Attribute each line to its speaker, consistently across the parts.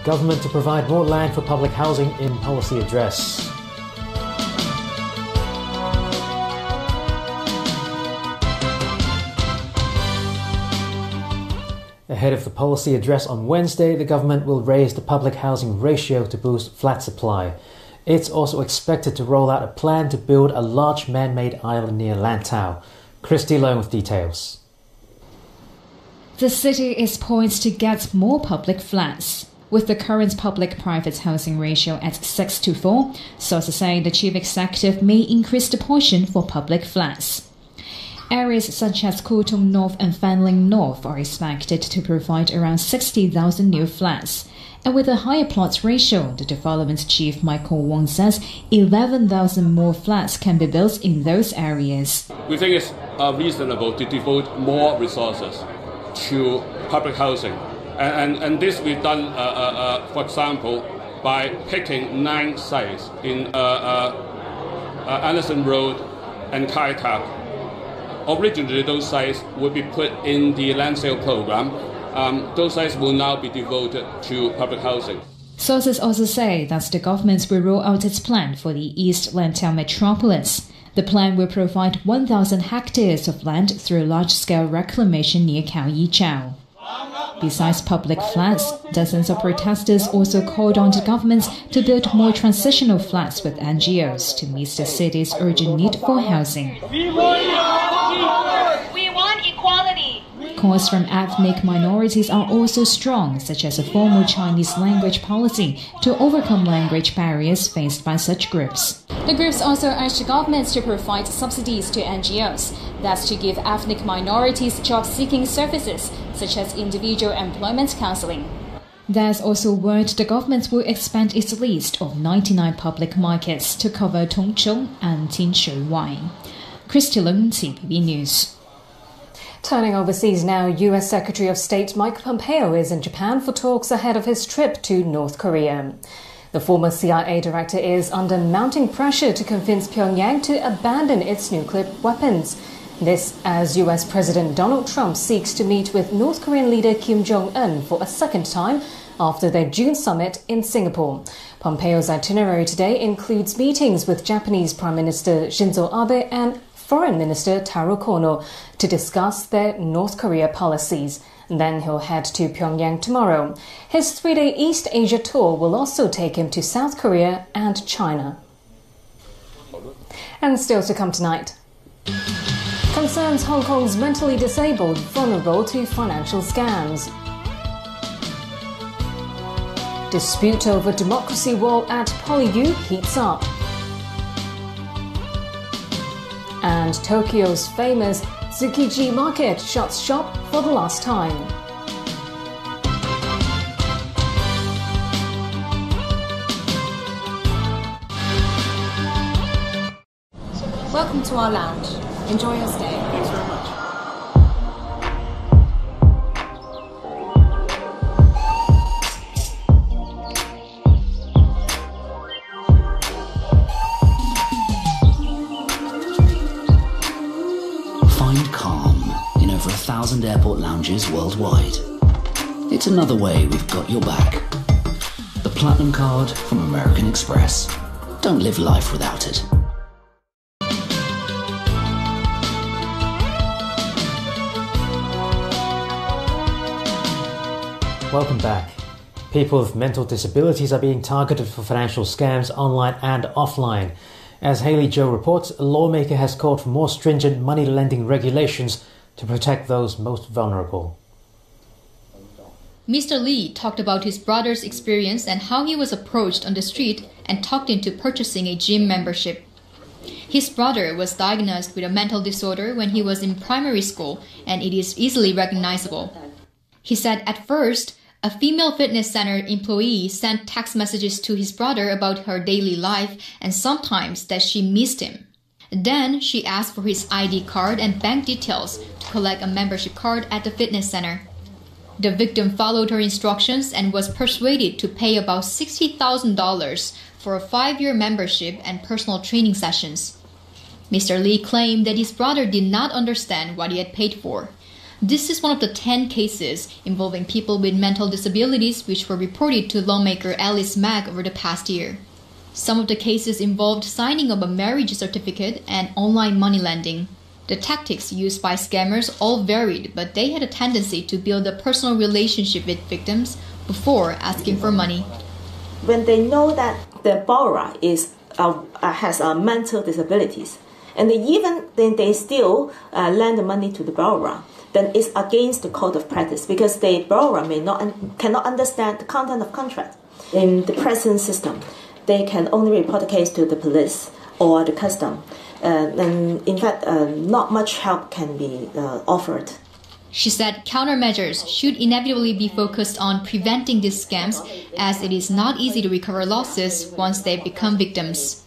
Speaker 1: Government to provide more land for public housing in policy address. Ahead of the policy address on Wednesday, the government will raise the public housing ratio to boost flat supply. It's also expected to roll out a plan to build a large man-made island near Lantau. Christy Loan with details.
Speaker 2: The city is poised to get more public flats. With the current public-private housing ratio at 6:4, sources say the chief executive may increase the portion for public flats. Areas such as Kutong North and Fanling North are expected to provide around 60,000 new flats. And with a higher plots ratio, the development chief Michael Wong says 11,000 more flats can be built in those areas.
Speaker 3: We think it's reasonable to devote more resources to public housing. And this we've done, for example, by picking 9 sites in Anderson Road and Kai Tak. Originally, those sites would be put in the land sale program. Those sites will now be devoted to public housing.
Speaker 2: Sources also say that the government will roll out its plan for the East Lantau metropolis. The plan will provide 1,000 hectares of land through large-scale reclamation near Khao Yi Chau. Besides public flats, dozens of protesters also called on the government to build more transitional flats with NGOs to meet the city's urgent need for housing.
Speaker 4: We want equality.
Speaker 2: Calls from ethnic minorities are also strong, such as a formal Chinese language policy to overcome language barriers faced by such groups.
Speaker 5: The groups also urge the government to provide subsidies to NGOs, that's to give ethnic minorities job-seeking services, such as individual employment counseling.
Speaker 2: There's also word the government will expand its list of 99 public markets to cover Tongchong and Tinshui Wai. Christy Lung, CPB News.
Speaker 6: Turning overseas now, U.S. Secretary of State Mike Pompeo is in Japan for talks ahead of his trip to North Korea. The former CIA director is under mounting pressure to convince Pyongyang to abandon its nuclear weapons. This as U.S. President Donald Trump seeks to meet with North Korean leader Kim Jong-un for a second time after their June summit in Singapore. Pompeo's itinerary today includes meetings with Japanese Prime Minister Shinzo Abe and Foreign Minister Taro Kono to discuss their North Korea policies. Then he'll head to Pyongyang tomorrow. His 3-day East Asia tour will also take him to South Korea and China. And still to come tonight. Concerns Hong Kong's mentally disabled vulnerable to financial scams. Dispute over democracy wall at PolyU heats up. And Tokyo's famous Tsukiji Market shuts shop for the last time.
Speaker 5: Welcome to our lounge. Enjoy your stay.
Speaker 3: Thanks very much.
Speaker 7: Find calm in over 1,000 airport lounges worldwide. It's another way we've got your back. The Platinum Card from American Express. Don't live life without it.
Speaker 1: Welcome back. People with mental disabilities are being targeted for financial scams online and offline. As Haley Joe reports, a lawmaker has called for more stringent money lending regulations to protect those most vulnerable.
Speaker 8: Mr. Lee talked about his brother's experience and how he was approached on the street and talked into purchasing a gym membership. His brother was diagnosed with a mental disorder when he was in primary school, and it is easily recognizable. He said at first, a female fitness center employee sent text messages to his brother about her daily life and sometimes that she missed him. Then she asked for his ID card and bank details to collect a membership card at the fitness center. The victim followed her instructions and was persuaded to pay about $60,000 for a 5-year membership and personal training sessions. Mr. Lee claimed that his brother did not understand what he had paid for. This is one of the 10 cases involving people with mental disabilities which were reported to lawmaker Alice Mak over the past year. Some of the cases involved signing of a marriage certificate and online money lending. The tactics used by scammers all varied, but they had a tendency to build a personal relationship with victims before asking for money.
Speaker 4: When they know that the borrower has mental disabilities, and they still lend the money to the borrower, then it's against the code of practice because the borrower cannot understand the content of contract. In the present system, they can only report the case to the police or the custom. And in fact, not much help can be offered.
Speaker 8: She said countermeasures should inevitably be focused on preventing these scams, as it is not easy to recover losses once they become victims.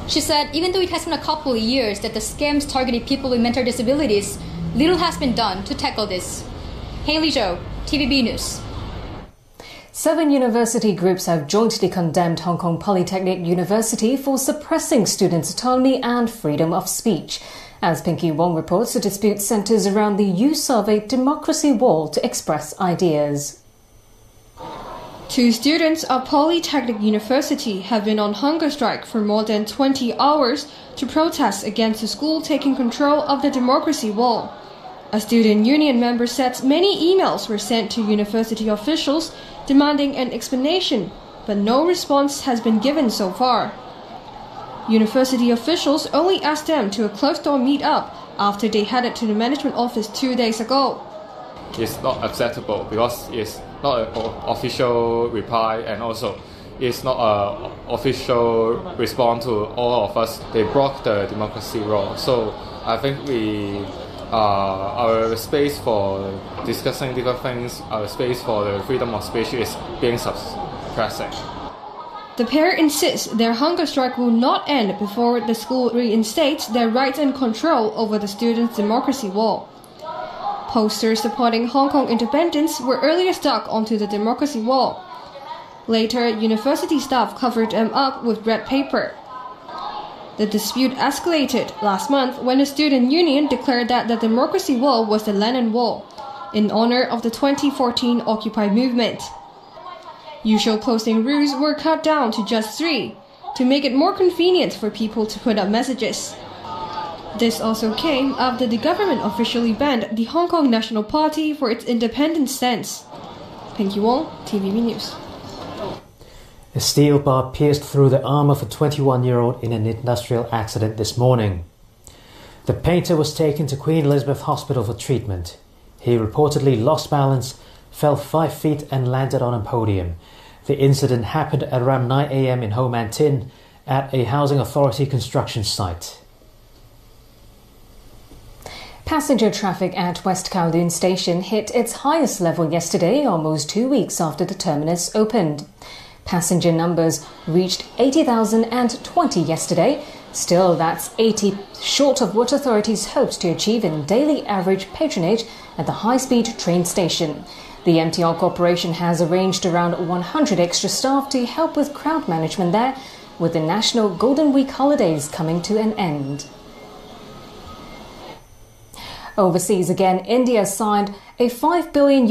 Speaker 5: She said even though it has been a couple of years that the scams targeted people with mental disabilities, little has been done to tackle this. Haley Zhou, TVB News.
Speaker 6: 7 university groups have jointly condemned Hong Kong Polytechnic University for suppressing students' autonomy and freedom of speech. As Pinky Wong reports, the dispute centres around the use of a democracy wall to express ideas.
Speaker 9: 2 students of Polytechnic University have been on hunger strike for more than 20 hours to protest against the school taking control of the democracy wall. A student union member said many emails were sent to university officials demanding an explanation, but no response has been given so far. University officials only asked them to a closed-door meet-up after they headed to the management office 2 days ago.
Speaker 10: It's not acceptable because it's not an official reply, and also it's not an official response to all of us. They broke the democracy law. So I think our space for discussing different things, our space for the freedom of speech is being suppressed.
Speaker 9: The pair insists their hunger strike will not end before the school reinstates their rights and control over the students' democracy wall. Posters supporting Hong Kong independence were earlier stuck onto the democracy wall. Later, university staff covered them up with red paper. The dispute escalated last month when the student union declared that the democracy wall was the Lennon Wall, in honor of the 2014 Occupy movement. Usual posting routes were cut down to just 3, to make it more convenient for people to put up messages. This also came after the government officially banned the Hong Kong National Party for its independent stance. Pinky Wong, TVB News.
Speaker 1: A steel bar pierced through the arm of a 21-year-old in an industrial accident this morning. The painter was taken to Queen Elizabeth Hospital for treatment. He reportedly lost balance, fell 5 feet and landed on a podium. The incident happened at around 9 a.m. in Ho Man Tin at a housing authority construction site.
Speaker 6: Passenger traffic at West Kowloon Station hit its highest level yesterday, almost 2 weeks after the terminus opened. Passenger numbers reached 80,020 yesterday. Still, that's 80 short of what authorities hoped to achieve in daily average patronage at the high-speed train station. The MTR Corporation has arranged around 100 extra staff to help with crowd management there, with the National Golden Week holidays coming to an end. Overseas again, India signed a $5 billion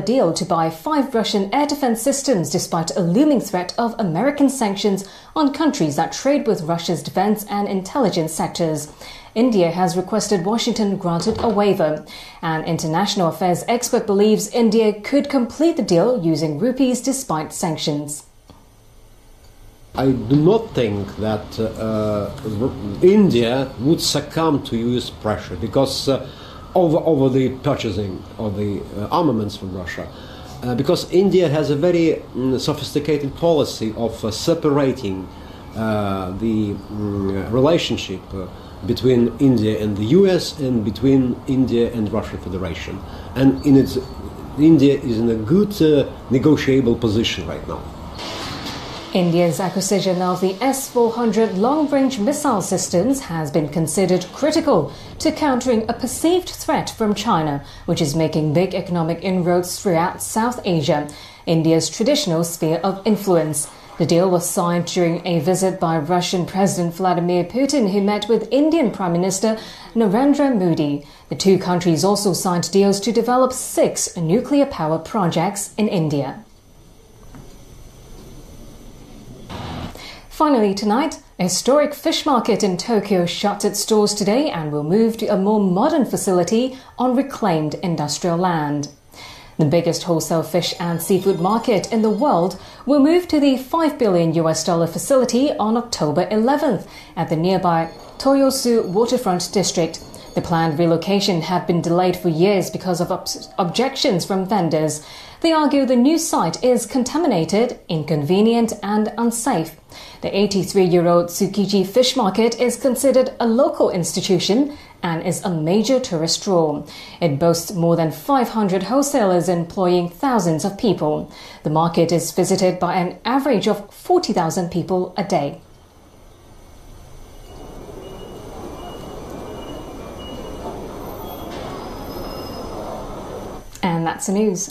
Speaker 6: deal to buy 5 Russian air defense systems despite a looming threat of American sanctions on countries that trade with Russia's defense and intelligence sectors. India has requested Washington granted a waiver. An international affairs expert believes India could complete the deal using rupees despite sanctions.
Speaker 11: I do not think that India would succumb to US pressure because over the purchasing of the armaments from Russia, because India has a very sophisticated policy of separating the relationship between India and the US and between India and Russian Federation, and India is in a good negotiable position right now.
Speaker 6: India's acquisition of the S-400 long-range missile systems has been considered critical to countering a perceived threat from China, which is making big economic inroads throughout South Asia, India's traditional sphere of influence. The deal was signed during a visit by Russian President Vladimir Putin, who met with Indian Prime Minister Narendra Modi. The two countries also signed deals to develop 6 nuclear power projects in India. Finally tonight, a historic fish market in Tokyo shut its doors today and will move to a more modern facility on reclaimed industrial land. The biggest wholesale fish and seafood market in the world will move to the $5 billion facility on October 11th at the nearby Toyosu waterfront district. The planned relocation had been delayed for years because of objections from vendors. They argue the new site is contaminated, inconvenient and unsafe. The 83-year-old Tsukiji Fish Market is considered a local institution and is a major tourist draw. It boasts more than 500 wholesalers employing thousands of people. The market is visited by an average of 40,000 people a day. And that's the news.